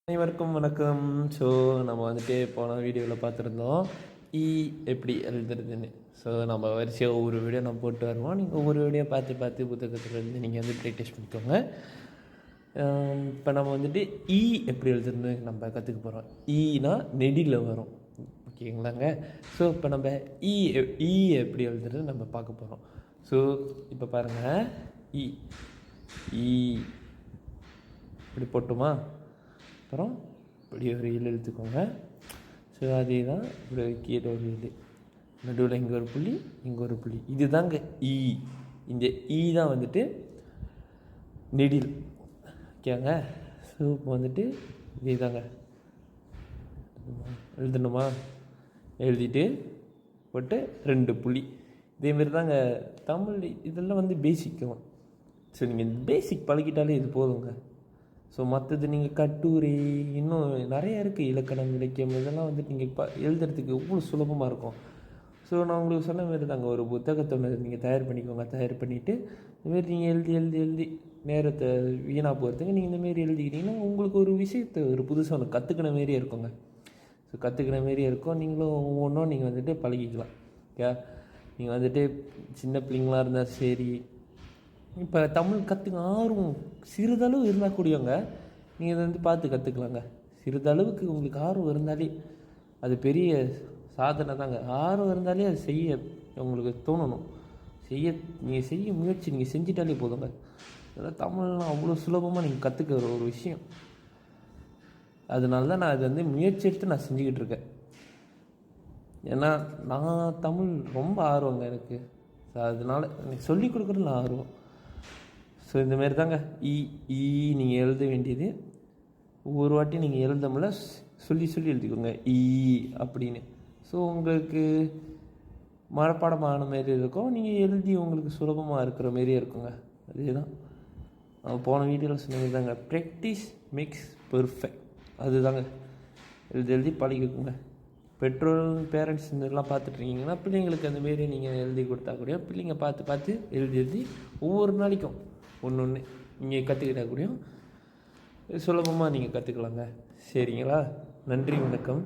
அனைவருக்கும் வணக்கம். ஸோ நம்ம வந்துட்டு போன வீடியோவில் பார்த்துருந்தோம் எப்படி எழுதுறதுன்னு. ஸோ நம்ம வரிசையாக ஒவ்வொரு வீடியோ நம்ம போட்டு வருவோம். நீங்கள் ஒவ்வொரு வீடியோ பார்த்து பார்த்து புத்தகத்தில் இருந்து நீங்கள் வந்து ப்ராக்டிஸ் பண்ணிக்கோங்க. இப்போ நம்ம வந்துட்டு எப்படி எழுதுறதுன்னு நம்ம கற்றுக்க போகிறோம். ஈனா நெடியில் வரும், ஓகேங்களாங்க. ஸோ இப்போ நம்ம எப்படி எழுதுறது நம்ம பார்க்க போகிறோம். ஸோ இப்போ பாருங்கள், இப்படி போட்டுமா, அப்புறம் இப்படி ஒரு எழுத்துக்கோங்க. ஸோ அதே தான் இப்படி கீழே ஒரு நடுவில் இங்கே ஒரு புள்ளி, இங்கே ஒரு புள்ளி. இது தாங்க இந்த தான் வந்துட்டு நெடில், ஓகேங்க. ஸோ இப்போ வந்துட்டு இதே தாங்க எழுதணுமா, எழுதிட்டு போட்டு 2 புள்ளி. இதேமாரி தாங்க தமிழ். இதெல்லாம் வந்து பேசிக்கும். ஸோ நீங்கள் பேசிக் பழகிட்டாலே இது போதுங்க. ஸோ மற்றது நீங்கள் கட்டுரை இன்னும் நிறையா இருக்குது, இலக்கணம், இலக்கியம், இதெல்லாம் வந்துட்டு நீங்கள் எழுதுறதுக்கு எவ்வளோ சுலபமாக இருக்கும். ஸோ நான் உங்களுக்கு சொன்ன மாரி தாங்க, ஒரு புத்தகத்தை ஒன்று நீங்கள் தயார் பண்ணிக்கோங்க. தயார் பண்ணிவிட்டு இதுமாரி நீங்கள் எழுதி நேரத்தை வீணாக போகிறதுக்கு நீங்கள் இந்தமாரி எழுதிக்கிட்டிங்கன்னா உங்களுக்கு ஒரு விஷயத்தை ஒரு புதுசாக ஒன்று கற்றுக்கின மாரியே இருக்குங்க. ஸோ கற்றுக்கின மாரியே இருக்கும். நீங்களும் ஒவ்வொன்றும் நீங்கள் வந்துட்டு பழகிக்கலாம். ஓகே, நீங்கள் வந்துட்டு சின்ன பிள்ளைங்களாக இருந்தால் சரி, இப்போ தமிழ் கற்றுக்க ஆர்வம் சிறிதளவு இருந்தால் கூடியவங்க நீங்கள் இதை வந்து பார்த்து கற்றுக்கலாங்க. சிறிதளவுக்கு உங்களுக்கு ஆர்வம் இருந்தாலே அது பெரிய சாதனை தாங்க. ஆர்வம் இருந்தாலே அது செய்ய உங்களுக்கு தோணணும். நீங்கள் செய்ய முயற்சி நீங்கள் செஞ்சிட்டாலே போதுங்க. அதனால் தமிழ்லாம் அவ்வளோ சுலபமாக நீங்கள் கற்றுக்கிற ஒரு விஷயம். அதனால தான் நான் அதை வந்து முயற்சி எடுத்து நான் செஞ்சுக்கிட்டு இருக்கேன். ஏன்னா நான் தமிழ் ரொம்ப ஆர்வங்க எனக்கு. அதனால் எனக்கு சொல்லிக் கொடுக்குறது நான் ஆர்வம். ஸோ இந்தமாரி தாங்க நீங்கள் எழுத வேண்டியது. ஒவ்வொரு வாட்டி நீங்கள் எழுதமுல சொல்லி எழுதிக்கோங்க அப்படின்னு. ஸோ உங்களுக்கு மனப்பாடமான மாரி இருக்கும், நீங்கள் எழுதி உங்களுக்கு சுலபமாக இருக்கிற மாரியே இருக்குங்க. அதே தான் நான் போன வீடியோவில் சொன்னது தாங்க, ப்ராக்டிஸ் மேக்ஸ் பெர்ஃபெக்ட். அதுதாங்க எழுதி பழகிக்கோங்க. பெற்றோர் பேரண்ட்ஸ் இதெல்லாம் பார்த்துட்ருக்கீங்கன்னா பிள்ளைங்களுக்கு அந்தமாரி நீங்கள் எழுதி கொடுத்தா கூட பிள்ளைங்க பார்த்து எழுதி ஒவ்வொரு நாளைக்கும் ஒன்று நீங்கள் கற்றுக்கிட்டா கூடயும் சுலபமாக நீங்கள் கற்றுக்கலாங்க. சரிங்களா? நன்றி, வணக்கம்.